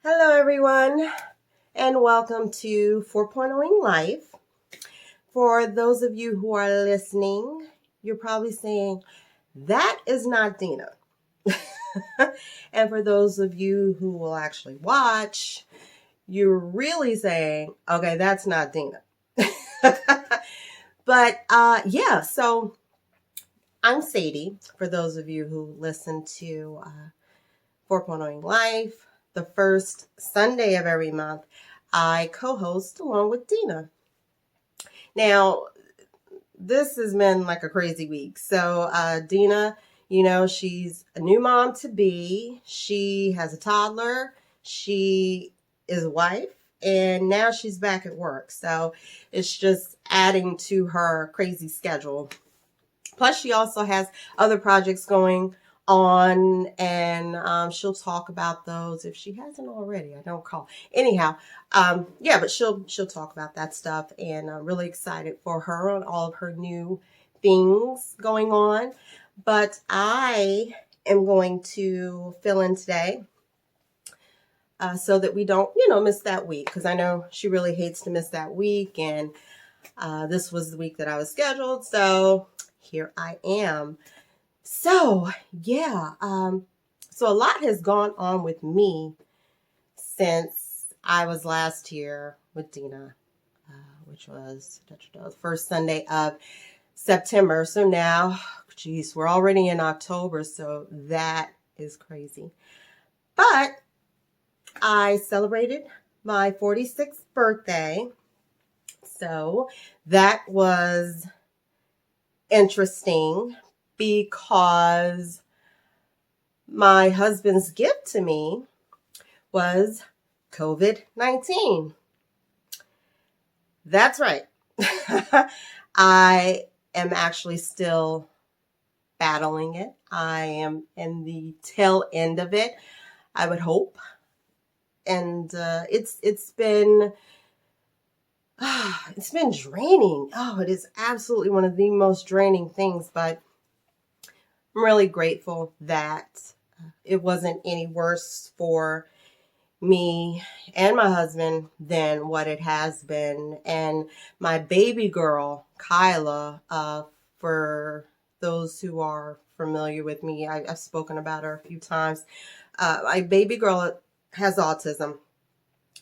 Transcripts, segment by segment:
Hello, everyone, and welcome to 4.0ing Life. For those of you who are listening, you're probably saying, that is not Dina. And for those of you who will actually watch, you're really saying, okay, that's not Dina. But so I'm Sadie, for those of you who listen to 4.0ing Life. The first Sunday of every month, I co-host along with Dina. Now, this has been like a crazy week. So Dina, she's a new mom to be. She has a toddler. She is a wife. And now she's back at work. So it's just adding to her crazy schedule. Plus, she also has other projects going on, and she'll talk about those if she hasn't already. I don't call. Anyhow, but she'll talk about that stuff, and I'm really excited for her on all of her new things going on. But I am going to fill in today so that we don't, miss that week, because I know she really hates to miss that week, and this was the week that I was scheduled, so here I am. So, so a lot has gone on with me since I was last here with Dina, which was the first Sunday of September. So now, we're already in October, so that is crazy. But I celebrated my 46th birthday, so that was interesting because my husband's gift to me was COVID-19. That's right. I am actually still battling it. I am in the tail end of it, I would hope. And it's been draining. Oh, it is absolutely one of the most draining things, but I'm really grateful that it wasn't any worse for me and my husband than what it has been. And my baby girl, Kyla, for those who are familiar with me, I've spoken about her a few times. My baby girl has autism,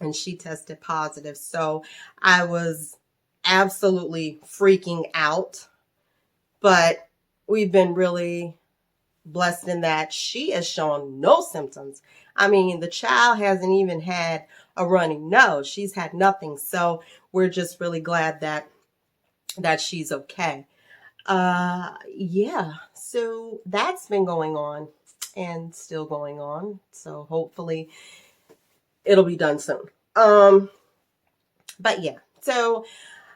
and she tested positive. So I was absolutely freaking out, but we've been really blessed in that she has shown no symptoms. I mean, the child hasn't even had a runny nose. She's had nothing. So we're just really glad that she's okay. So that's been going on and still going on. So hopefully it'll be done soon. So I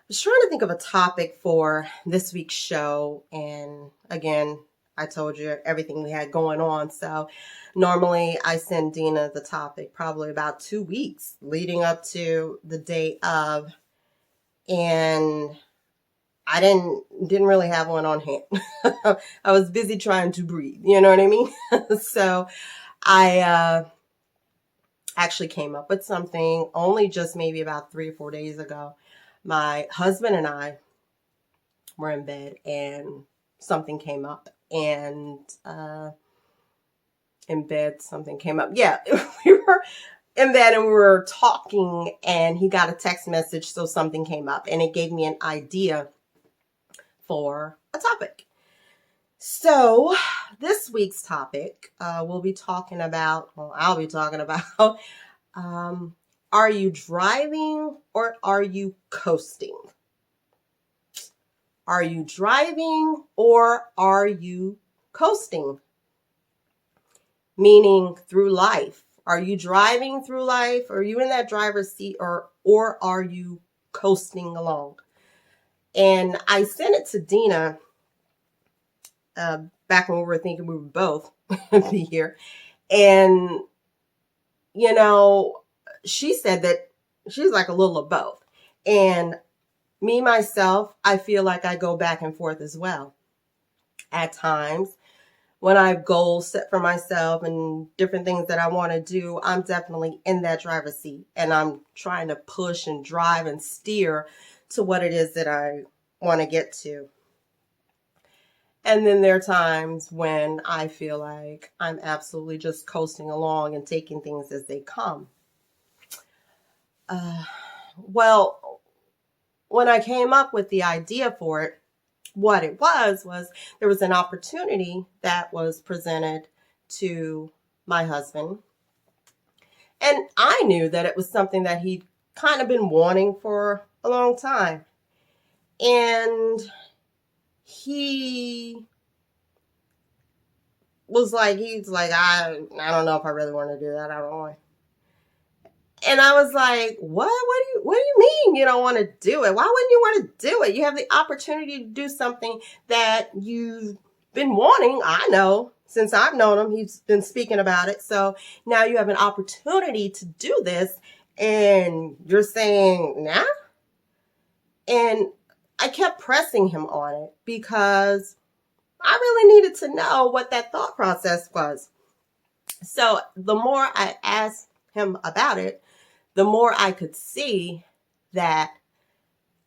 was trying to think of a topic for this week's show, and again, I told you everything we had going on. So normally I send Dina the topic probably about 2 weeks leading up to the day of, and I didn't really have one on hand. I was busy trying to breathe, you know what I mean? So I actually came up with something only just maybe about 3 or 4 days ago. My husband and I were in bed and something came up, and in bed something came up. Yeah, we were in bed and we were talking, and he got a text message, so something came up, and it gave me an idea for a topic. So this week's topic, I'll be talking about, are you driving or are you coasting? Are you driving or are you coasting? Meaning through life. Are you driving through life? Are you in that driver's seat, or are you coasting along? And I sent it to Dina back when we were thinking we would both be here. And, she said that she's like a little of both. And me, myself, I feel like I go back and forth as well at times. when I have goals set for myself and different things that I want to do, I'm definitely in that driver's seat, and I'm trying to push and drive and steer to what it is that I want to get to. And then there are times when I feel like I'm absolutely just coasting along and taking things as they come. Well, when I came up with the idea for it, what it was there was an opportunity that was presented to my husband. And I knew that it was something that he'd kind of been wanting for a long time. And he's like, I don't know if I really want to do that. I don't want. And I was like, what? What do you mean you don't want to do it? Why wouldn't you want to do it? You have the opportunity to do something that you've been wanting. I know, since I've known him, he's been speaking about it. So now you have an opportunity to do this, and you're saying, nah? And I kept pressing him on it because I really needed to know what that thought process was. So the more I asked him about it, the more I could see that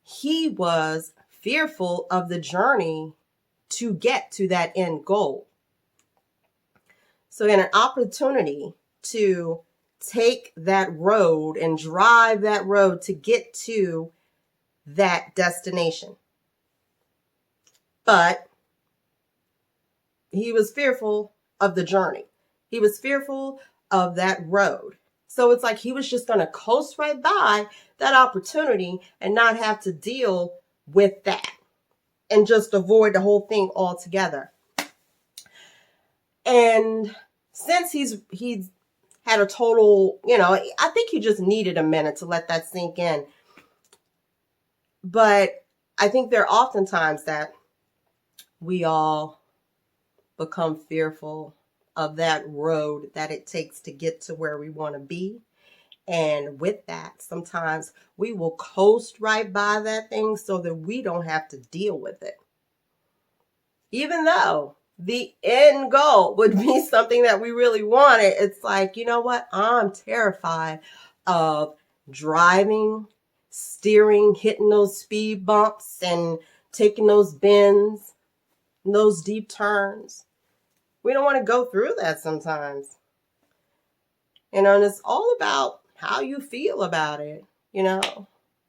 he was fearful of the journey to get to that end goal. So he had an opportunity to take that road and drive that road to get to that destination. But he was fearful of the journey. He was fearful of that road. So it's like he was just going to coast right by that opportunity and not have to deal with that and just avoid the whole thing altogether. And since he's had a total, I think he just needed a minute to let that sink in. But I think there are often times that we all become fearful of that road that it takes to get to where we want to be. And with that, sometimes we will coast right by that thing so that we don't have to deal with it. Even though the end goal would be something that we really wanted, it's like, you know what? I'm terrified of driving, steering, hitting those speed bumps and taking those bends, those deep turns. We don't want to go through that sometimes. And it's all about how you feel about it,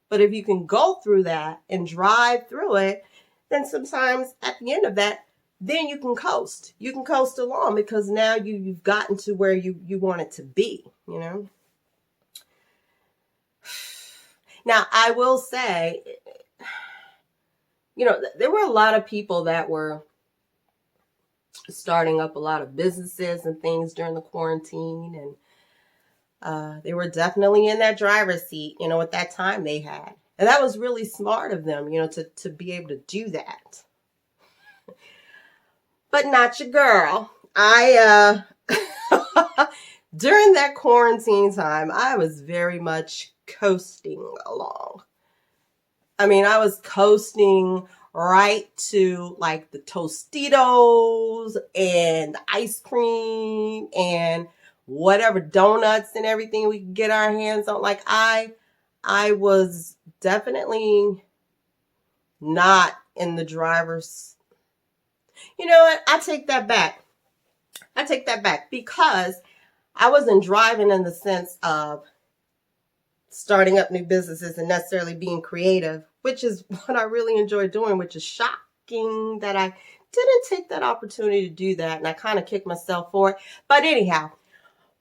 But if you can go through that and drive through it, then sometimes at the end of that, then you can coast. You can coast along because now you've gotten to where you want it to be, Now, I will say, there were a lot of people that were starting up a lot of businesses and things during the quarantine, and they were definitely in that driver's seat, at that time they had. And that was really smart of them, to be able to do that. But not your girl. During that quarantine time, I was very much coasting along. I mean, I was coasting right to like the Tostitos and the ice cream and whatever donuts and everything we could get our hands on. Like I was definitely not in the driver's. You know what? I take that back because I wasn't driving in the sense of starting up new businesses and necessarily being creative, which is what I really enjoy doing, which is shocking that I didn't take that opportunity to do that. And I kind of kicked myself for it. But anyhow,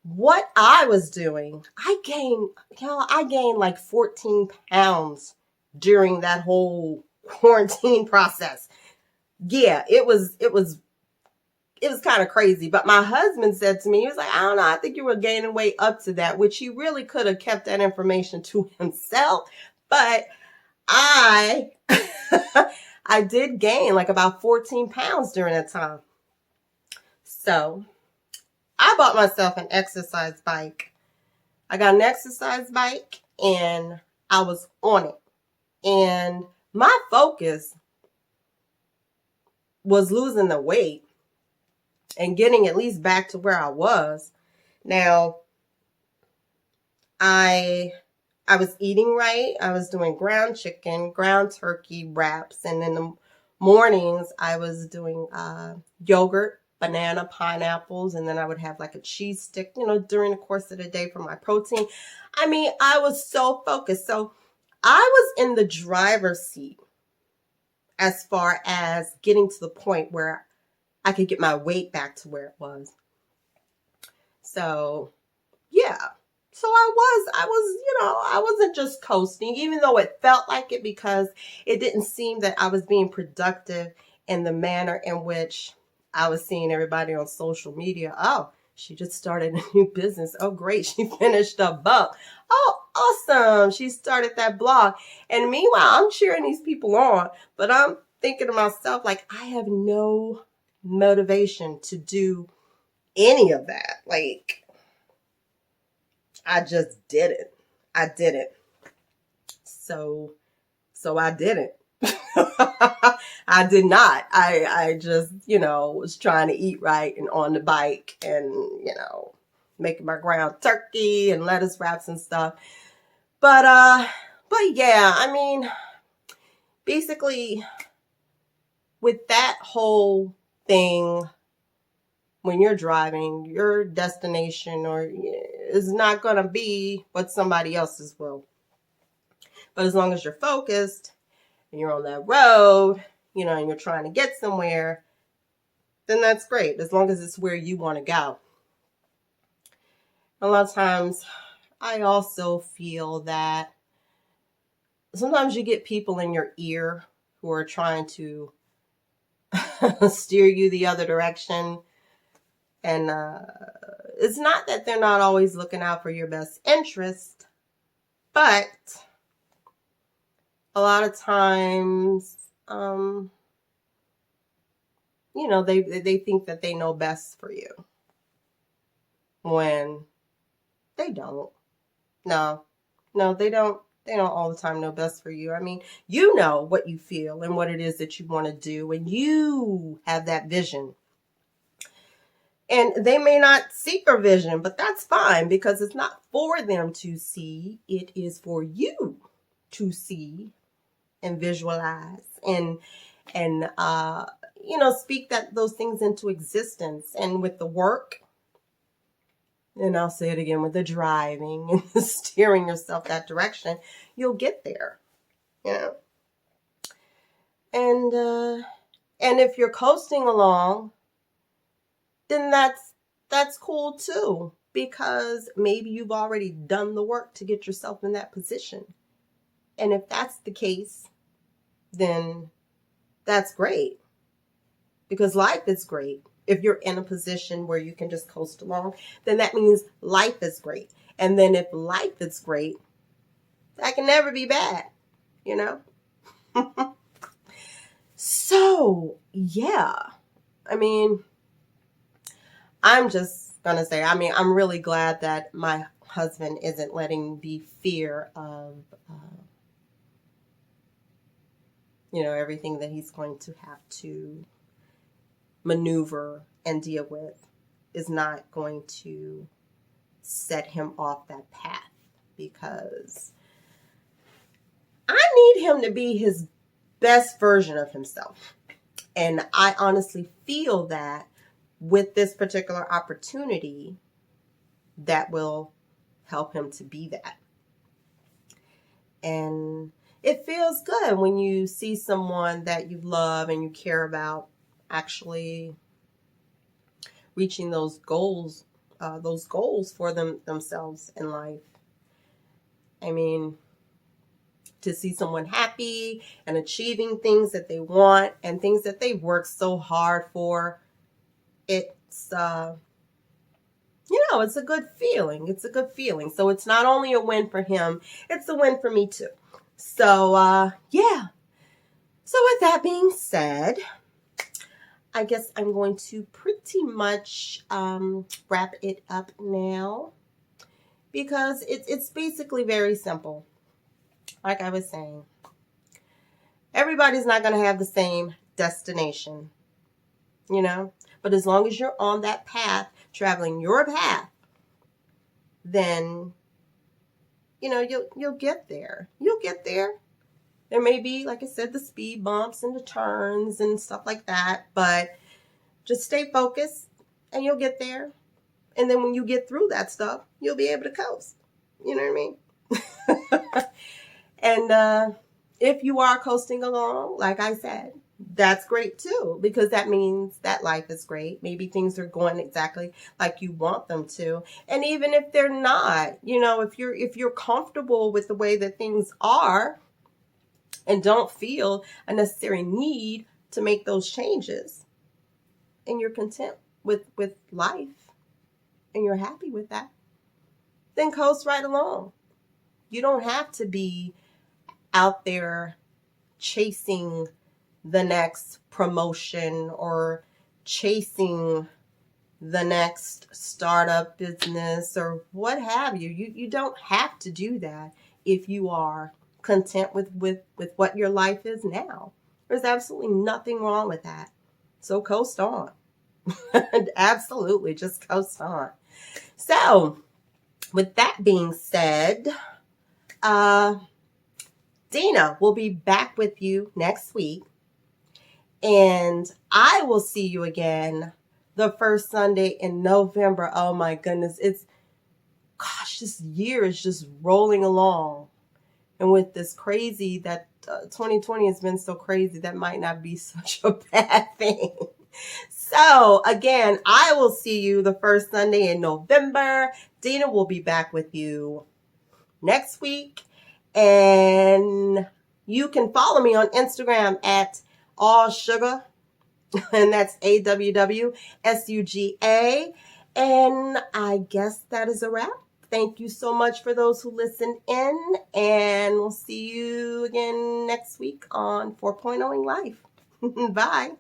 what I was doing, I gained like 14 pounds during that whole quarantine process. Yeah, it was kind of crazy. But my husband said to me, he was like, I don't know, I think you were gaining weight up to that, which he really could have kept that information to himself. But I did gain like about 14 pounds during that time. So I bought myself an exercise bike. I got an exercise bike and I was on it. And my focus was losing the weight. and getting at least back to where I was. Now, I was eating right. I was doing ground chicken, ground turkey wraps, and in the mornings I was doing yogurt, banana, pineapples, and then I would have like a cheese stick, during the course of the day for my protein. I mean, I was so focused. So I was in the driver's seat as far as getting to the point where I could get my weight back to where it was. So, yeah. So I wasn't just coasting, even though it felt like it, because it didn't seem that I was being productive in the manner in which I was seeing everybody on social media. Oh, she just started a new business. Oh, great. She finished a book. Oh, awesome. She started that blog. And meanwhile, I'm cheering these people on, but I'm thinking to myself, like, I have no motivation to do any of that. Like, I just didn't. I didn't. So I didn't. I did not. I just, was trying to eat right and on the bike and, making my ground turkey and lettuce wraps and stuff. But yeah, I mean, basically with that whole thing, when you're driving, your destination is not going to be what somebody else's will. But as long as you're focused and you're on that road, and you're trying to get somewhere, then that's great, as long as it's where you want to go. A lot of times, I also feel that sometimes you get people in your ear who are trying to steer you the other direction. And it's not that they're not always looking out for your best interest, but a lot of times, they think that they know best for you when they don't. No, they don't. They don't all the time know best for you. I mean, you know what you feel and what it is that you want to do, and you have that vision. And they may not see your vision, but that's fine, because it's not for them to see. It is for you to see and visualize and speak those things into existence. And with the work, and I'll say it again, with the driving and steering yourself that direction, you'll get there, And if you're coasting along, then that's cool too, because maybe you've already done the work to get yourself in that position. And if that's the case, then that's great, because life is great. If you're in a position where you can just coast along, then that means life is great. And then if life is great, that can never be bad, So, yeah. I mean, I'm just going to say, I'm really glad that my husband isn't letting the fear of, everything that he's going to have to maneuver and deal with is not going to set him off that path, because I need him to be his best version of himself. And I honestly feel that with this particular opportunity, that will help him to be that. And it feels good when you see someone that you love and you care about actually reaching those goals for themselves in life. I mean, to see someone happy and achieving things that they want and things that they work so hard for, it's it's a good feeling. It's a good feeling. So it's not only a win for him, it's a win for me too. So yeah. So with that being said, I guess I'm going to pretty much wrap it up now, because it's basically very simple. Like I was saying, everybody's not going to have the same destination. you know. But as long as you're on that path, traveling your path, then, you know, you'll get there. You'll get there. There may be, like I said, the speed bumps and the turns and stuff like that, but just stay focused and you'll get there. And then when you get through that stuff, you'll be able to coast. You know what I mean? And if you are coasting along, like I said, that's great too, because that means that life is great. Maybe things are going exactly like you want them to. And even if they're not, you know, if you're comfortable with the way that things are and don't feel a necessary need to make those changes, and you're content with life and you're happy with that, then coast right along. You don't have to be out there chasing the next promotion or chasing the next startup business or what have you. You don't have to do that if you are content with what your life is now. There's absolutely nothing wrong with that. So coast on. Absolutely, just coast on. So, with that being said, Dina will be back with you next week. And I will see you again the first Sunday in November. Oh my goodness. This year is just rolling along. And with this crazy, that 2020 has been so crazy, that might not be such a bad thing. So again, I will see you the first Sunday in November. Dina will be back with you next week. And you can follow me on Instagram at All Sugar, and that's AWWSUGA. And I guess that is a wrap. Thank you so much for those who listened in, and we'll see you again next week on 4.0ing Life. Bye.